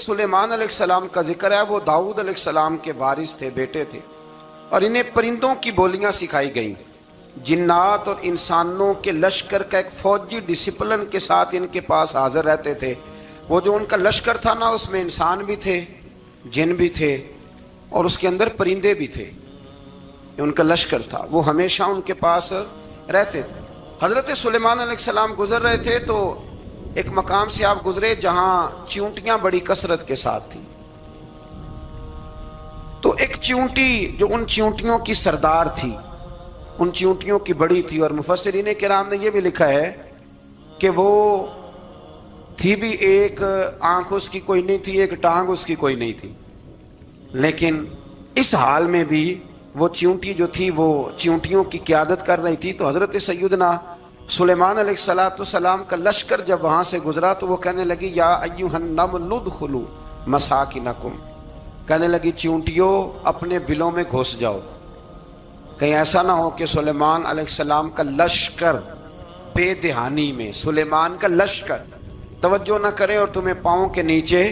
सुलेमान अलैहिस्सलाम का जिक्र है। वो दाऊद अलैहिस्सलाम के वारिस थे, बेटे थे, और इन्हें परिंदों की बोलियां सिखाई गईं। जिन्नात और इंसानों के लश्कर का एक फौजी डिसिप्लिन के साथ इनके पास हाजिर रहते थे। वो जो उनका लश्कर था ना, उसमें इंसान भी थे, जिन भी थे, और उसके अंदर परिंदे भी थे। उनका लश्कर था, वो हमेशा उनके पास रहते थे। हजरत सुलेमान अलैहिस्सलाम गुजर रहे थे तो एक मकाम से आप गुजरे जहां चींटियां बड़ी कसरत के साथ थी। तो एक चींटी जो उन चींटियों की सरदार थी, उन चींटियों की बड़ी थी, और मुफस्सिरीन किराम ने यह भी लिखा है कि वो थी भी, एक आंख उसकी कोई नहीं थी, एक टांग उसकी कोई नहीं थी, लेकिन इस हाल में भी वो चींटी जो थी वो चींटियों की क़यादत कर रही थी। तो हजरत सैयदना सुलेमान अलैहिस्सलाम का लश्कर जब वहां से गुजरा तो वो कहने लगी, या अय्युहन नमल उदखुलू मसाकिनकुम, कहने लगी चींटियों अपने बिलों में घुस जाओ, कहीं ऐसा ना हो कि सुलेमान अलैहिस्सलाम का लश्कर बेदहानी में, सुलेमान का लश्कर तवज्जो ना करे और तुम्हें पाँव के नीचे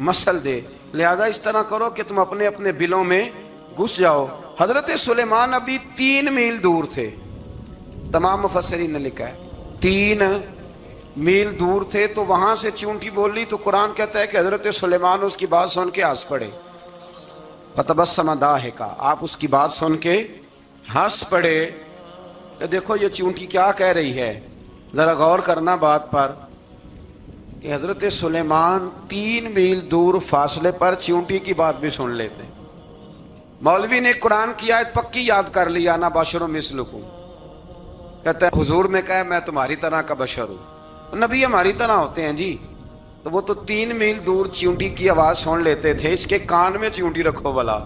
मसल दे, लिहाजा इस तरह करो कि तुम अपने अपने बिलों में घुस जाओ। हजरत सुलेमान अभी 3 मील दूर थे, तमाम मुफस्सिरीन ने लिखा है 3 मील दूर थे। तो वहां से चींटी बोली तो कुरान कहता है कि हजरत सुलेमान उसकी बात सुन के हंस पड़े। फतबस्सम दाहिका, आप उसकी बात सुन के हंस पड़े कि देखो ये चींटी क्या कह रही है, जरा गौर करना बात पर कि हजरत सुलेमान 3 मील दूर फासले पर चींटी की बात भी सुन लेते। मौलवी ने कुरान की आयत पक्की याद कर लिया, ना बशरुम मिसलुकुम, कहता है हुजूर ने कहा मैं तुम्हारी तरह का बशर हूं, नबी हमारी तरह होते हैं जी। तो वो तो 3 मील दूर चींटी की आवाज सुन लेते थे। इसके कान में चींटी रखो भला,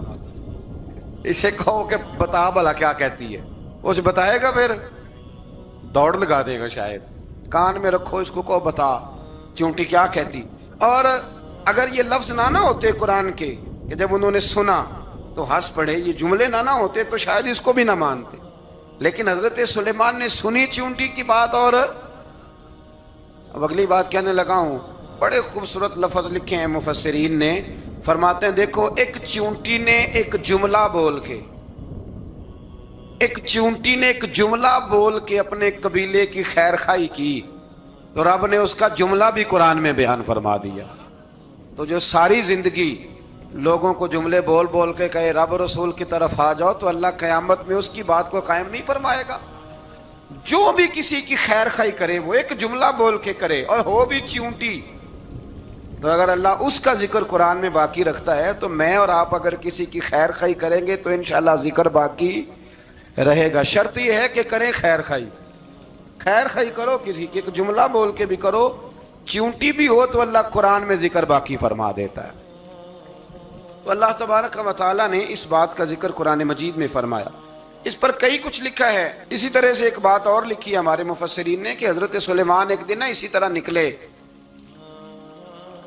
इसे कहो कि बता भला क्या कहती है, वो जो बताएगा फिर दौड़ लगा देगा शायद। कान में रखो इसको, कहो बता चींटी क्या कहती। और अगर ये लफ्ज ना होते कुरान के कि जब उन्होंने सुना तो हंस पड़े, ये जुमले ना होते तो शायद इसको भी ना मानते, लेकिन हजरत सुलेमान ने सुनी चींटी की बात। और अब अगली बात कहने लगा हूं, बड़े खूबसूरत लफ्ज लिखे हैं मुफस्सिरीन ने, फरमाते हैं देखो एक चींटी ने एक जुमला बोल के, एक चींटी ने एक जुमला बोल के अपने कबीले की खैर खाई की, तो रब ने उसका जुमला भी कुरान में बयान फरमा दिया। तो जो सारी जिंदगी लोगों को जुमले बोल बोल के कहे रब रसूल की तरफ आ जाओ, तो अल्लाह क़यामत में उसकी बात को कायम नहीं फरमाएगा। जो भी किसी की खैर खाई करे वो एक जुमला बोल के करे, और हो भी चींटी, तो अगर अल्लाह उसका जिक्र कुरान में बाकी रखता है तो मैं और आप अगर किसी की खैर खाई करेंगे तो इंशाल्लाह जिक्र बाकी रहेगा। शर्त यह है कि करें खैर खाई, खैर खाई करो किसी की, एक जुमला बोल के भी करो, चींटी भी हो तो अल्लाह कुरान में जिक्र बाकी फरमा देता है। तो अल्लाह तबारक व तआला ने इस बात का जिक्र कुरान मजीद में फरमाया। इस पर कई कुछ लिखा है। इसी तरह से एक बात और लिखी है हमारे मुफस्सिरीन ने कि हजरत सुलेमान एक दिन ना इसी तरह निकले,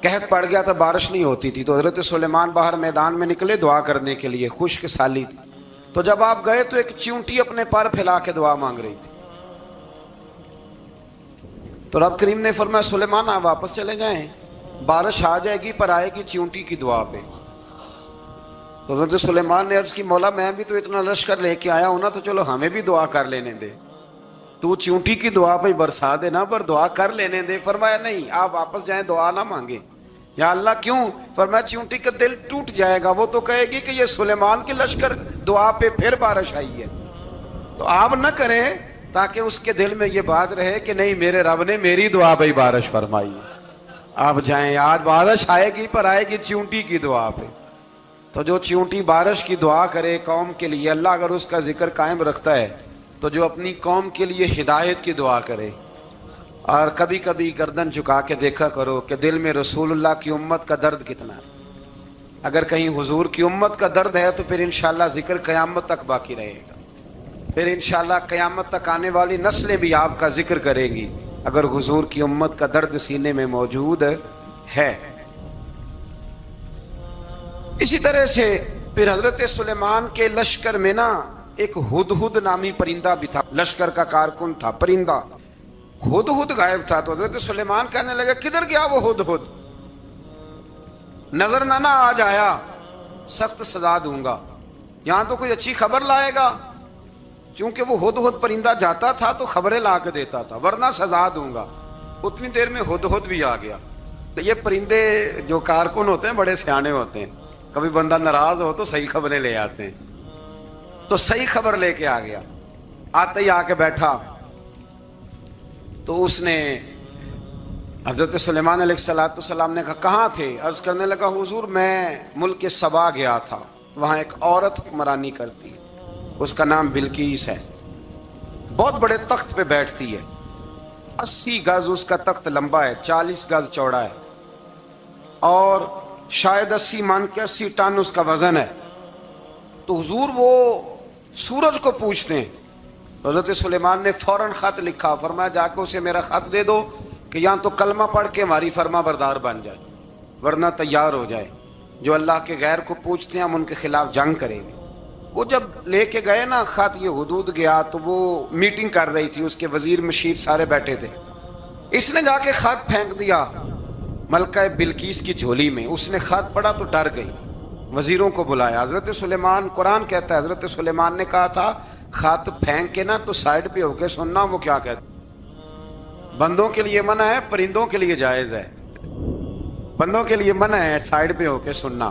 कहत पड़ गया था, बारिश नहीं होती थी, तो हजरत सुलेमान बाहर मैदान में निकले दुआ करने के लिए, खुश्क साली थी। तो जब आप गए तो एक चींटी अपने पर फैला के दुआ मांग रही थी। तो रब करीम ने फरमाया सुलेमान आप वापस चले जाएं, बारिश आ जाएगी पर आएगी चींटी की दुआ पे। तो हज़रत सुलेमान ने अर्ज की, मौला मैं भी तो इतना लश्कर लेके आया हूं ना, तो चलो हमें भी दुआ कर लेने दे, तू चींटी की दुआ पे बरसा देना पर दुआ कर लेने दे। फरमाया नहीं, आप वापस जाएं, दुआ ना मांगे। या अल्लाह क्यों? फरमाया चींटी का दिल टूट जाएगा, वो तो कहेगी कि ये सुलेमान के लश्कर दुआ पे फिर बारिश आई है। तो आप ना करें ताकि उसके दिल में ये बात रहे कि नहीं मेरे रब ने मेरी दुआ पे बारिश फरमाई। आप जाएं, आज बारिश आएगी पर आएगी चींटी की दुआ पे। तो जो चींटी बारिश की दुआ करे कौम के लिए, अल्लाह अगर उसका जिक्र कायम रखता है तो जो अपनी कौम के लिए हिदायत की दुआ करे। और कभी कभी गर्दन झुका के देखा करो कि दिल में रसूलुल्लाह की उम्मत का दर्द कितना है। अगर कहीं हुजूर की उम्मत का दर्द है तो फिर इंशाल्लाह जिक्र क़यामत तक बाकी रहेगा, फिर इंशाल्लाह क़यामत तक आने वाली नस्लें भी आपका जिक्र करेंगी अगर हुजूर की उम्मत का दर्द सीने में मौजूद है। इसी तरह से फिर हजरत सुलेमान के लश्कर में ना एक हुदहुद नामी परिंदा भी था, लश्कर का कारकुन था परिंदा। हुदहुद गायब था। तो हजरत सुलेमान कहने लगे किधर गया वो हुदहुद? नजर ना आ जाया सख्त सजा दूंगा। यहां तो कोई अच्छी खबर लाएगा, क्योंकि वो हुदहुद परिंदा जाता था तो खबरें ला के देता था, वरना सजा दूंगा। उतनी देर में हुदहुद भी आ गया। तो ये परिंदे जो कारकुन होते हैं बड़े सियाने होते हैं, कभी बंदा नाराज हो तो सही खबरें ले आते हैं। तो सही खबर लेके आ गया। आते ही आके बैठा तो उसने हजरत सुलेमान अलैहिस्सलाम ने कहा कहाँ थे? अर्ज करने लगा हुजूर मैं मुल्क के सबा गया था, वहां एक औरत हुक्मरानी करती है, उसका नाम बिल्कीस है, बहुत बड़े तख्त पे बैठती है, 80 गज उसका तख्त लंबा है, 40 गज चौड़ा है, और शायद 80 मान के 80 टन उसका वजन है। तो हुजूर वो सूरज को पूछते हैं। हजरत सुलेमान ने फौरन खत लिखा, फरमाया जाके उसे मेरा खत दे दो कि यहाँ तो कलमा पढ़ के हमारी फर्मा बरदार बन जाए, वरना तैयार हो जाए, जो अल्लाह के गैर को पूछते हैं हम उनके खिलाफ जंग करेंगे। वो जब लेके गए ना खत, ये हुदूद गया तो वो मीटिंग कर रही थी, उसके वजीर मशीर सारे बैठे थे। इसने जाके खत फेंक दिया मलका बिल्कीस की झोली में। उसने खत पढ़ा तो डर गई, वजीरों को बुलाया। हजरत सुलेमान, कुरान कहता है हजरत सुलेमान ने कहा था खत फेंक के ना तो साइड पे होके सुनना वो क्या कहता। बंदों के लिए मना है, परिंदों के लिए जायज है। बंदों के लिए मना है साइड पे होके सुनना।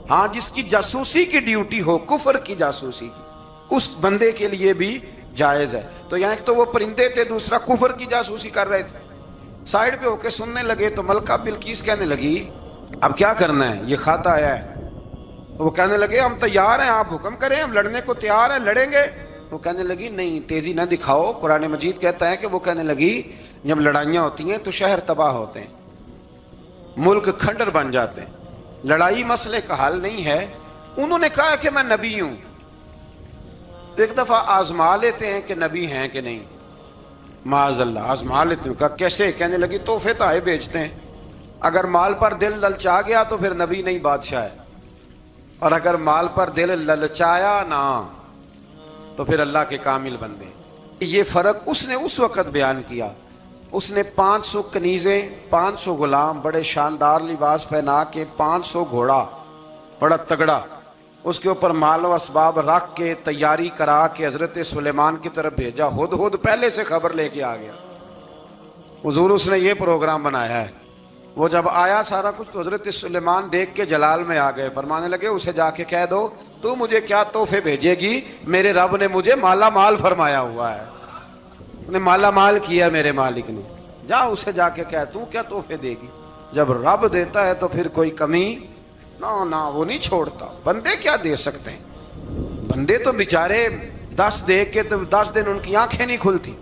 हाँ, जिसकी जासूसी की ड्यूटी हो, कुफर की जासूसी की, उस बंदे के लिए भी जायज है। तो यहाँ एक तो वो परिंदे थे, दूसरा कुफर की जासूसी कर रहे थे। साइड पे होके सुनने लगे तो मलका बिल्कीस कहने लगी अब क्या करना है, ये खत आया है। तो वो कहने लगे हम तैयार हैं, आप हुक्म करें, हम लड़ने को तैयार हैं, लड़ेंगे। वो कहने लगी नहीं, तेजी ना दिखाओ। कुरान मजीद कहता है कि वो कहने लगी जब लड़ाइयाँ होती हैं तो शहर तबाह होते हैं, मुल्क खंडर बन जाते हैं, लड़ाई मसले का हल नहीं है। उन्होंने कहा कि मैं नबी हूं, एक दफा आजमा लेते हैं कि नबी हैं कि नहीं। माज़अल्लाह आजमा लेते हैं। कहा कैसे? कहने लगी तोहफे तो आए बेचते हैं, अगर माल पर दिल ललचा गया तो फिर नबी नहीं बादशाह है, और अगर माल पर दिल ललचाया ना तो फिर अल्लाह के कामिल बंदे। ये फर्क उसने उस वक्त बयान किया। उसने 500 कनीजें, 500 गुलाम, बड़े शानदार लिबास पहना के, 500 घोड़ा बड़ा तगड़ा, उसके ऊपर माल व असबाब रख के तैयारी करा के हजरत सुलेमान की तरफ भेजा। हुदहुद पहले से खबर लेके आ गया। हुजूर उसने ये प्रोग्राम बनाया है। वो जब आया सारा कुछ तो हजरत सुलेमान देख के जलाल में आ गए। फरमाने लगे उसे जाके कह दो तू मुझे क्या तोहफे भेजेगी, मेरे रब ने मुझे माला माल फरमाया हुआ है, उन्हें माला माल किया मेरे मालिक ने। जा उसे जाके कह तू क्या तोहफे देगी। जब रब देता है तो फिर कोई कमी ना ना वो नहीं छोड़ता। बंदे क्या दे सकते हैं? बंदे तो बेचारे 10 दे के तो 10 दिन उनकी आंखें नहीं खुलती।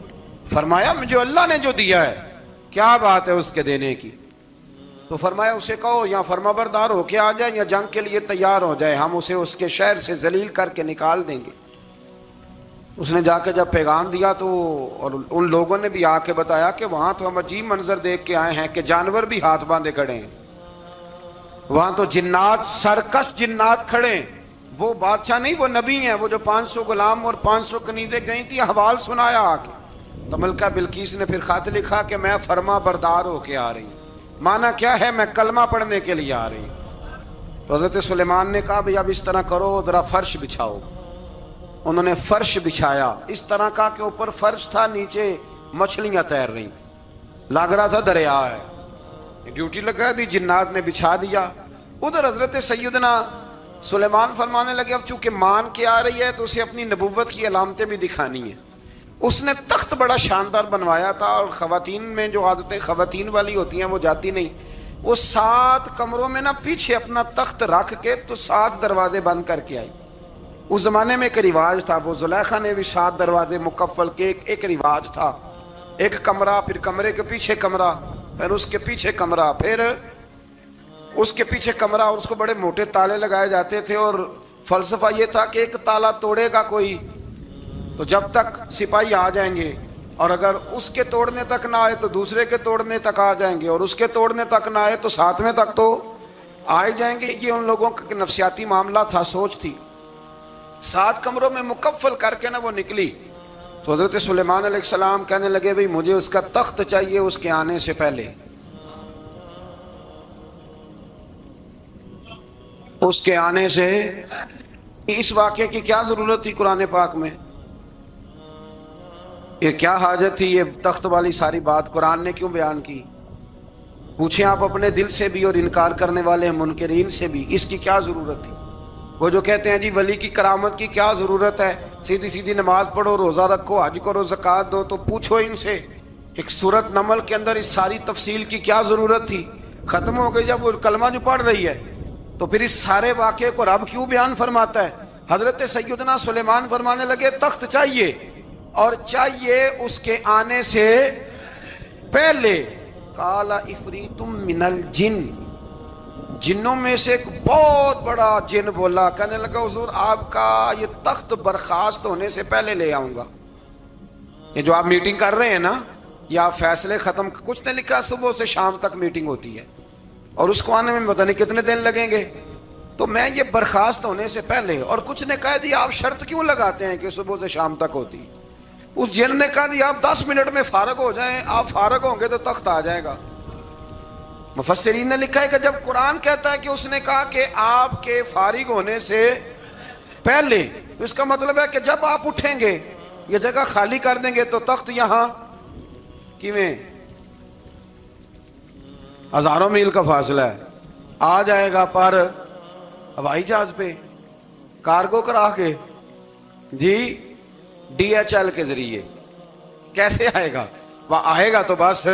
फरमाया मुझे अल्लाह ने जो दिया है क्या बात है उसके देने की। तो फरमाया उसे कहो या फरमाबरदार होके आ जाए या जंग के लिए तैयार हो जाए, हम उसे उसके शहर से जलील करके निकाल देंगे। उसने जाके जब पैगाम दिया तो और उन लोगों ने भी आके बताया कि वहां तो हम अजीब मंजर देख के आए हैं कि जानवर भी हाथ बांधे खड़े हैं, वहां तो जिन्नात, सरकश जिन्नात खड़े। वो बादशाह नहीं, वो नबी हैं। वो जो 500 गुलाम और 500 कनीजें गई थी, हवाल सुनाया आके। तो मलका बिल्कीस ने फिर खत लिखा कि मैं फरमा बरदार होके आ रही। माना क्या है? मैं कलमा पढ़ने के लिए आ रही। तो हजरत सुलेमान ने कहा भाई अब इस तरह करो, जरा फर्श बिछाओ। उन्होंने फर्श बिछाया, इस तरह का के ऊपर फर्श था, नीचे मछलियां तैर रही, लग रहा था दरिया है। ड्यूटी लगा दी, जिन्नात ने बिछा दिया। उधर हजरत सैयदना सुलेमान फरमाने लगे अब चूंकि मान के आ रही है तो उसे अपनी नबुव्वत की अलामतें भी दिखानी है। उसने तख्त बड़ा शानदार बनवाया था, और खवातीन में जो आदतें खवातीन वाली होती हैं वो जाती नहीं। वो 7 कमरों में ना पीछे अपना तख्त रख के तो 7 दरवाजे बंद करके आई। उस जमाने में एक रिवाज था, वो जुलेखा ने भी 7 दरवाजे मुकफ्फल के एक रिवाज था। एक कमरा, फिर कमरे के पीछे कमरा, फिर उसके पीछे कमरा, फिर उसके पीछे कमरा, और उसको बड़े मोटे ताले लगाए जाते थे। और फलसफा ये था कि एक ताला तोड़ेगा कोई तो जब तक सिपाही आ जाएंगे, और अगर उसके तोड़ने तक ना आए तो दूसरे के तोड़ने तक आ जाएंगे, और उसके तोड़ने तक ना आए तो 7वें तक तो आ ही जाएंगे। ये उन लोगों का नफसियाती मामला था, सोच थी। 7 कमरों में मुकफ्फल करके ना वो निकली। तो हजरत सुलेमान अलैहिस्सलाम कहने लगे भाई मुझे उसका तख्त चाहिए उसके आने से पहले। اس کے آنے سے اس واقعے کی کیا ضرورت تھی قرآن پاک میں؟ یہ کیا حاجت تھی یہ تخت والی ساری بات قرآن نے کیوں بیان کی؟ پوچھیں آپ اپنے دل سے بھی اور انکار کرنے والے منکرین سے بھی، اس کی کیا ضرورت تھی؟ وہ جو کہتے ہیں جی ولی کی کرامت کی کیا ضرورت ہے، سیدھی سیدھی نماز پڑھو، روزہ رکھو، حج کرو، زکوٰۃ دو، تو پوچھو ان سے ایک سورت نمل کے اندر اس ساری تفصیل کی کیا ضرورت تھی؟ ختم ہو گئی جب وہ کلمہ جو پڑھ رہی ہے، تو پھر اس سارے واقعے کو رب کیوں بیان فرماتا ہے؟ حضرت سیدنا سلیمان فرمانے لگے تخت چاہیے، اور چاہیے اس کے آنے سے پہلے۔ قال افریت من الجن، جنوں میں سے ایک بہت بڑا جن بولا، کہنے لگا حضور آپ کا یہ تخت برخاست ہونے سے پہلے لے آؤں گا۔ یہ جو آپ میٹنگ کر رہے ہیں نا، یہ آپ فیصلے ختم، کچھ نے لکھا صبح سے شام تک میٹنگ ہوتی ہے اور اس کو آنے میں پتہ نہیں کتنے دن لگیں گے، تو میں یہ برخاست ہونے سے پہلے، اور کچھ نے کہہ دیا آپ شرط کیوں لگاتے ہیں کہ صبح سے شام تک ہوتی؟ اس جن نے کہا دیا آپ 10 منٹ میں فارغ ہو جائیں، آپ فارغ ہوں گے تو تخت آ جائے گا۔ مفسرین نے لکھا ہے کہ جب قرآن کہتا ہے کہ اس نے کہا کہ آپ کے فارغ ہونے سے پہلے، تو اس کا مطلب ہے کہ جب آپ اٹھیں گے، یہ جگہ خالی کر دیں گے تو تخت یہاں کیویں ہزاروں میل کا فاصلہ ہے، آ جائے گا، پر ہوائی جہاز پہ کارگو کرا کے، جی DHL کے ذریعے کیسے آئے گا؟ وہ آئے گا تو بس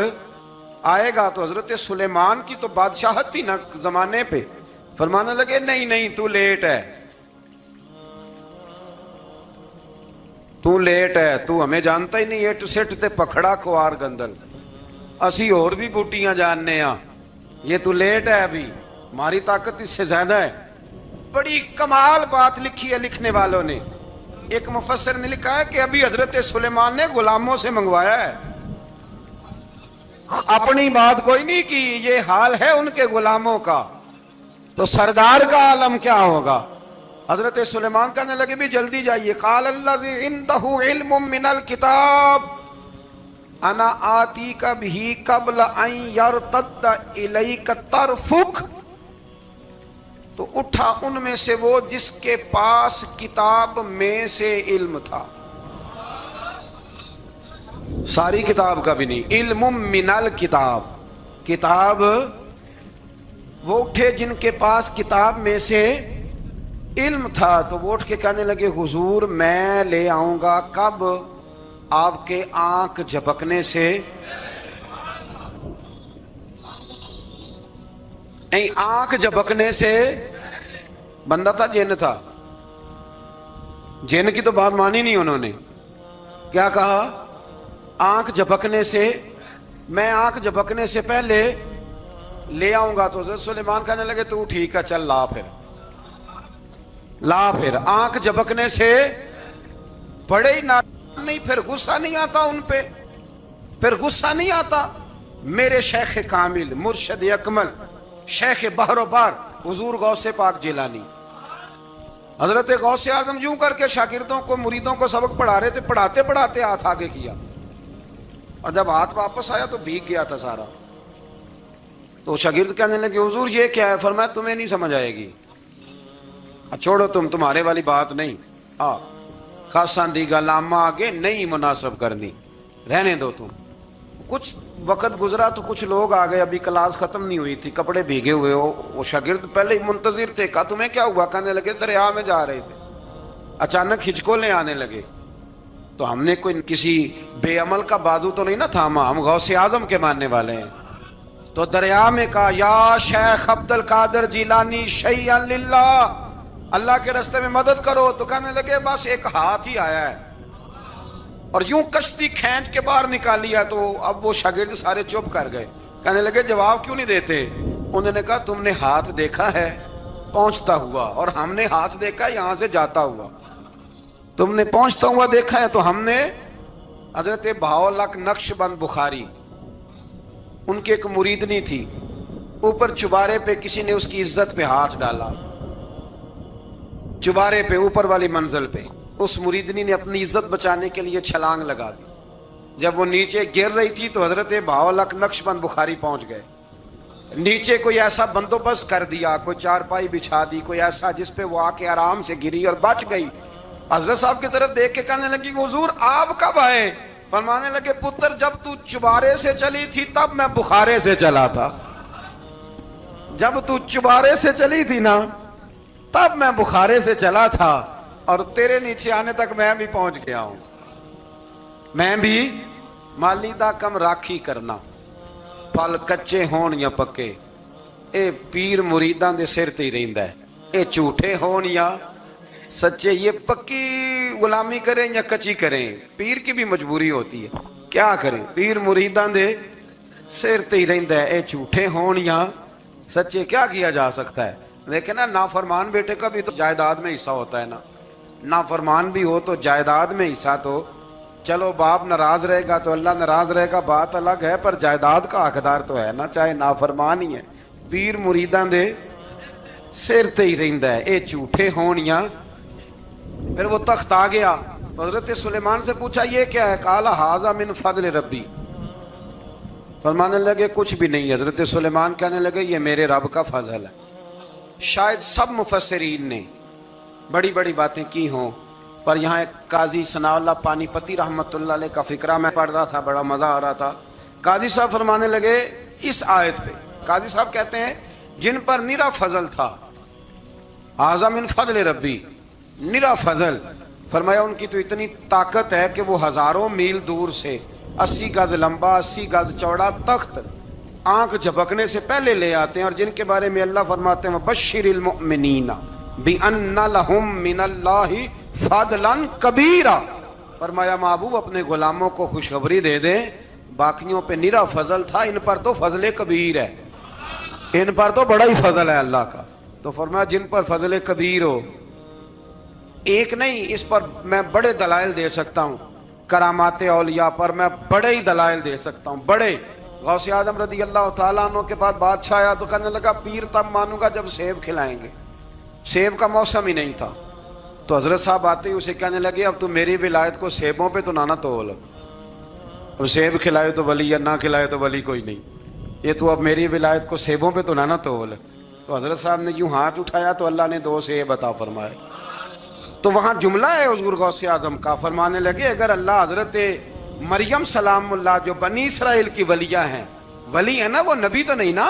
آئے گا۔ تو حضرت سلیمان کی تو بادشاہت تھی نا زمانے پہ، فرمانے لگے نہیں نہیں تو لیٹ ہے، تو لیٹ ہے، تو ہمیں جانتا ہی نہیں، ایٹ سٹ تے پکھڑا کوار گندل، اسی اور بھی بوٹیاں جاننے ہاں، یہ تو لیٹ ہے، ابھی ہماری طاقت اس سے زیادہ ہے۔ بڑی کمال بات لکھی ہے لکھنے والوں نے۔ ایک مفسر نے لکھا ہے کہ ابھی حضرت سلیمان نے غلاموں سے منگوایا ہے، اپنی بات کوئی نہیں کی، یہ حال ہے ان کے غلاموں کا، تو سردار کا عالم کیا ہوگا؟ حضرت سلیمان کہنے لگے بھی جلدی جائیے۔ قال الذی عنده علم من الکتاب انا آتیک بہ قبل ان یرتد الیک طرفک، تو اٹھا ان میں سے وہ جس کے پاس کتاب میں سے علم تھا، ساری کتاب کا بھی نہیں، علم من الکتاب، کتاب، وہ اٹھے جن کے پاس کتاب میں سے علم تھا، تو وہ اٹھ کے کہنے لگے حضور میں لے آؤں گا، کب؟ آپ کے آنکھ جھپکنے سے، آنکھ جھپکنے سے، بندہ تھا جن تھا، جن کی تو بات مانی نہیں انہوں نے، کیا کہا؟ آنکھ جھپکنے سے، میں آنکھ جھپکنے سے پہلے لے آؤں گا۔ تو حضرت سلیمان کہنے لگے تو ٹھیک ہے چل لا پھر، لا پھر۔ آنکھ جھپکنے سے بڑے ہی نہیں، پھر غصہ نہیں آتا ان پہ، پھر غصہ نہیں آتا۔ میرے شیخ کامل، مرشد اکمل، شیخ بحر و بار، حضور غوث پاک جیلانی، حضرت غوث اعظم یوں کر کے شاگردوں کو، مریدوں کو سبق پڑھا رہے تھے، پڑھاتے پڑھاتے ہاتھ آگے کیا، اور جب ہاتھ واپس آیا تو بھیگ گیا تھا سارا۔ تو شاگرد کہنے لگے حضور یہ کیا ہے؟ فرمایا تمہیں نہیں سمجھ آئے گی، چھوڑو تمہارے والی بات نہیں، خاصاں دی گل آما آگے نہیں مناسب کرنی، رہنے دو تم۔ کچھ وقت گزرا تو کچھ لوگ آ گئے، ابھی کلاس ختم نہیں ہوئی تھی، کپڑے بھیگے ہوئے ہو، وہ شاگرد پہلے ہی منتظر تھے، کہا تمہیں کیا ہوا؟ کہنے لگے دریا میں جا رہے تھے، اچانک ہچکولیں آنے لگے، تو ہم نے کوئی کسی بے عمل کا بازو تو نہیں نہ تھاما، ہم غوث اعظم کے ماننے والے ہیں، تو دریا میں کہا یا شیخ عبد القادر جیلانی شیئا للہ، اللہ کے راستے میں مدد کرو۔ تو کہنے لگے بس ایک ہاتھ ہی آیا ہے، اور یوں کشتی کھینچ کے باہر نکالی ہے۔ تو اب وہ شاگرد سارے چپ کر گئے، کہنے لگے جواب کیوں نہیں دیتے؟ انہوں نے کہا تم نے ہاتھ دیکھا ہے پہنچتا ہوا، اور ہم نے ہاتھ دیکھا یہاں سے جاتا ہوا، تم نے پہنچتا ہوا دیکھا ہے، تو ہم نے حضرت بہاؤالحق نقش بند بخاری، ان کی ایک مریدنی تھی، اوپر چبارے پہ کسی نے اس کی عزت پہ ہاتھ ڈالا، چبارے پہ اوپر والی منزل پہ، اس مریدنی نے اپنی عزت بچانے کے لیے چھلانگ لگا دی، جب وہ نیچے گر رہی تھی تو حضرت بہاؤالحق نقش بند بخاری پہنچ گئے، نیچے کوئی ایسا بندوبست کر دیا, کوئی چارپائی بچھا دی, کوئی ایسا جس پہ وہ آ کے آرام سے گری اور بچ گئی. حضرت صاحب کی طرف دیکھ کے کہنے لگی حضور آپ کب آئے؟ فرمانے لگے پتر جب تو چبارے سے چلی تھی تب میں بخارے سے چلا تھا. جب تو چبارے سے چلی تھی نا تب میں بخارے سے چلا تھا, اور تیرے نیچے آنے تک میں بھی پہنچ گیا ہوں. میں بھی مالی دا کم راکھی کرنا, پھل کچے ہون یا پکے, اے پیر مریداں دے سر تے ہی رہندا ہے. اے جھوٹے ہون یا سچے, یہ پکی غلامی کریں یا کچی کریں, پیر کی بھی مجبوری ہوتی ہے. کیا کریں, پیر مریداں دے سر تے ہی رہندا ہے. اے جھوٹے ہون یا سچے, کیا کیا جا سکتا ہے. لیکن نا نافرمان بیٹے کا بھی تو جائیداد میں حصہ ہوتا ہے نا. نافرمان بھی ہو تو جائیداد میں حصہ, تو چلو باپ ناراض رہے گا تو اللہ ناراض رہے گا, بات الگ ہے, پر جائیداد کا حقدار تو ہے نا, چاہے نافرمان ہی ہے. پیر مریداں دے سر تے ہی رہندا ہے. اے جھوٹے ہون یا. پھر وہ تخت آ گیا, حضرت سلیمان سے پوچھا یہ کیا ہے؟ قال ھذا من فضل ربی. فرمانے لگے کچھ بھی نہیں. حضرت سلیمان کہنے لگے یہ میرے رب کا فضل ہے. شاید سب مفسرین نے بڑی بڑی باتیں کی ہوں, پر یہاں ایک قاضی ثناء اللہ پانی پتی رحمت اللہ علیہ کا فقرہ میں پڑھ رہا تھا, بڑا مزہ آ رہا تھا. قاضی صاحب فرمانے لگے اس آیت پہ, قاضی صاحب کہتے ہیں جن پر نرا فضل تھا, ھذا من فضل ربی, نرا فضل. فرمایا ان کی تو اتنی طاقت ہے کہ وہ ہزاروں میل دور سے 80 گز لمبا 80 گز چوڑا تخت آنکھ جھپکنے سے پہلے لے آتے ہیں, اور جن کے بارے میں اللہ فرماتے ہیں بشر المؤمنین بِأَنَّ لَهُم مِّنَ اللَّهِ فَضْلًا كَبِيرًا. فرمایا محبوب اپنے غلاموں کو خوشخبری دے دیں, باقیوں پہ نرا فضل تھا, ان پر تو فضل کبیر ہے, ان پر تو بڑا ہی فضل ہے اللہ کا. تو فرمایا جن پر فضل کبیر ہو, ایک نہیں, اس پر میں بڑے دلائل دے سکتا ہوں. کرامات اولیاء پر میں بڑے ہی دلائل دے سکتا ہوں, بڑے. غوث اعظم رضی اللہ تعالیٰ عنہ کے بعد بادشاہ آیا تو کہنے لگا پیر تب مانوں گا جب سیب کھلائیں گے. سیب کا موسم ہی نہیں تھا. تو حضرت صاحب آتے ہی اسے کہنے لگے اب تو میری ولایت کو سیبوں پہ تو نہ تول, اب سیب کھلائے تو ولی, یا نہ کھلائے تو ولی کوئی نہیں, یہ تو اب میری ولایت کو سیبوں پہ تو نہ تول. تو حضرت صاحب نے یوں ہاتھ اٹھایا تو اللہ نے 2 سیب عطا فرمائے. تو وہاں جملہ ہے حضور غوث اعظم کا, فرمانے لگے اگر اللہ حضرت مریم سلام اللہ جو بنی اسرائیل کی ولیہ ہیں, ولی ہے نا, وہ نبی تو نہیں نا,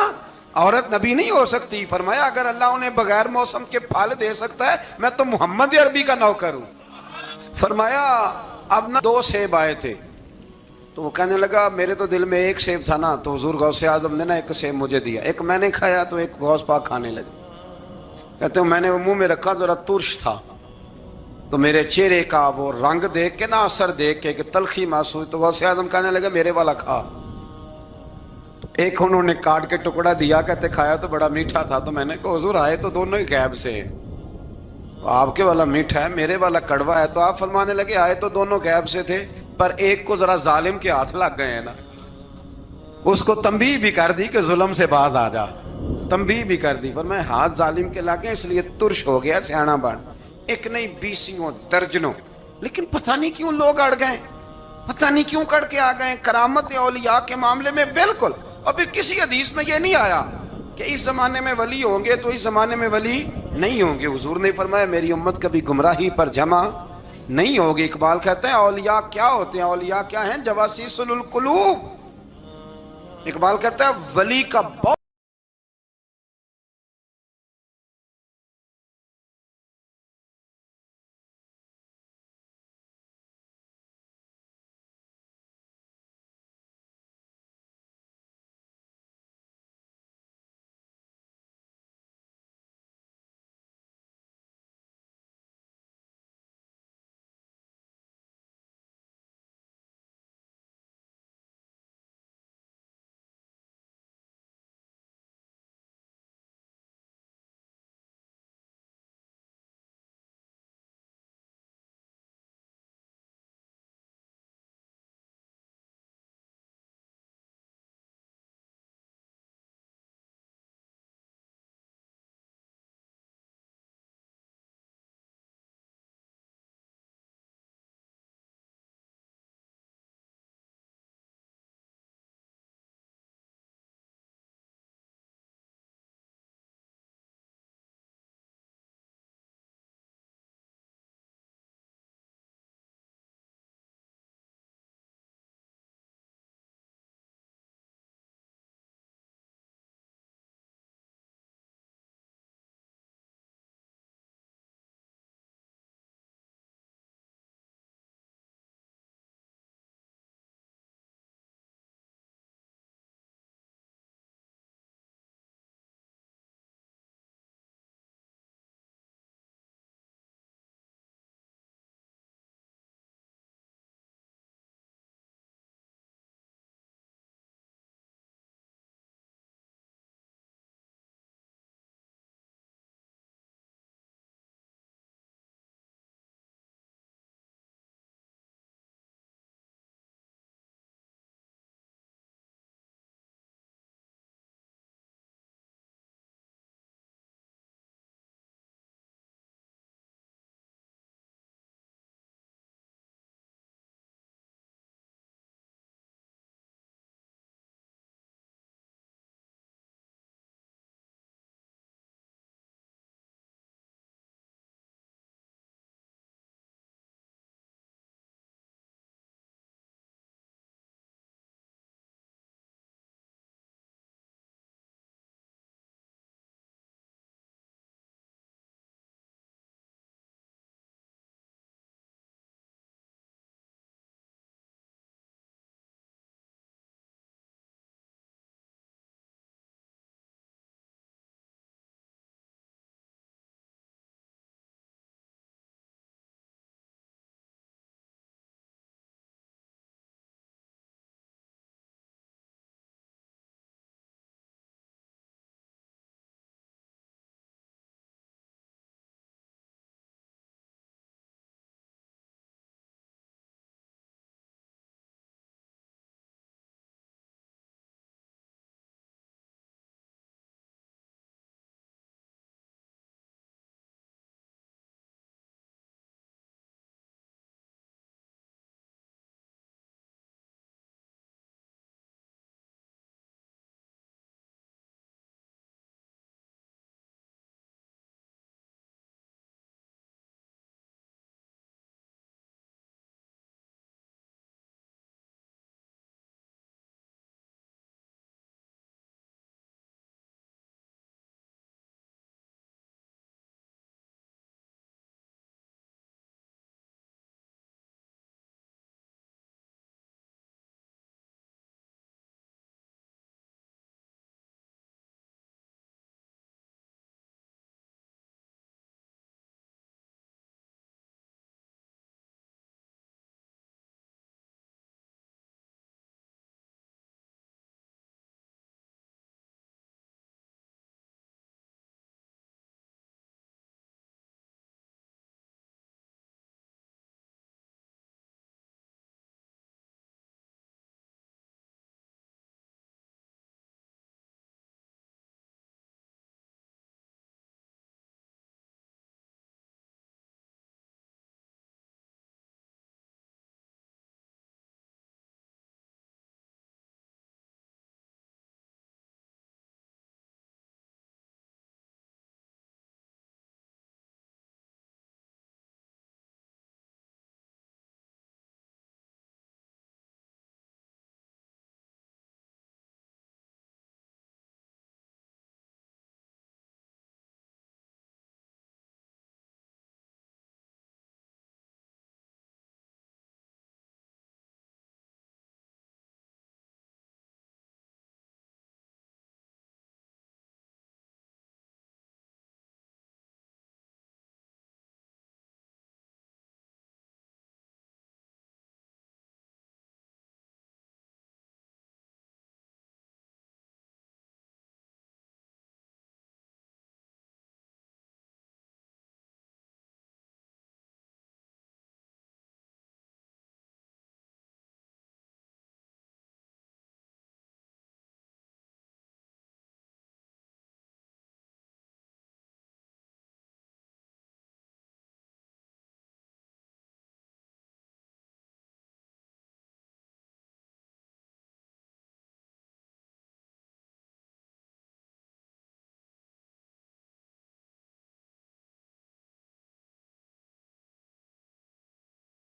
عورت نبی نہیں ہو سکتی. فرمایا اگر اللہ انہیں بغیر موسم کے پھل دے سکتا ہے, میں تو محمد عربی کا نوکر ہوں. فرمایا اب نہ 2 سیب آئے تھے, تو وہ کہنے لگا میرے تو دل میں 1 سیب تھا نا, تو حضور غوث اعظم نے نا 1 سیب مجھے دیا, 1 میں نے کھایا تو 1 غوث پاک کھانے لگے. کہتے ہیں میں نے وہ منہ میں رکھا, ذرا ترش تھا, تو میرے چہرے کا وہ رنگ دیکھ کے نا, اثر دیکھ کے کہ تلخی محسوس, تو غوث اعظم کہنے لگے میرے والا کھا. ایک انہوں نے کاٹ کے ٹکڑا دیا, کہتے کھایا تو بڑا میٹھا تھا. تو میں نے کہا حضور آئے تو دونوں ہی غیب سے ہیں, آپ کے والا میٹھا ہے میرے والا کڑوا ہے. تو آپ فرمانے لگے آئے تو دونوں غیب سے تھے, پر ایک کو ذرا ظالم کے ہاتھ لگ گئے ہیں نا, اس کو تنبیہ بھی کر دی کہ ظلم سے باز آ جا, تنبیہ بھی کر دی. پر میں ہاتھ ظالم کے لگے اس لیے ترش ہو گیا, سیانا بن. 1 نہیں 20 درجنوں, لیکن پتہ نہیں کیوں لوگ اڑ گئے, پتہ نہیں کیوں کڑ کے آ گئے. کرامت اولیاء کے معاملے میں بالکل, اور پھر کسی حدیث میں یہ نہیں آیا کہ اس زمانے میں ولی ہوں گے تو اس زمانے میں ولی نہیں ہوں گے. حضور نے فرمایا میری امت کبھی گمراہی پر جمع نہیں ہوگی. اقبال کہتے ہیں اولیاء کیا ہوتے ہیں, اولیاء کیا ہیں؟ جواسیس القلوب. اقبال کہتا ہے ولی کا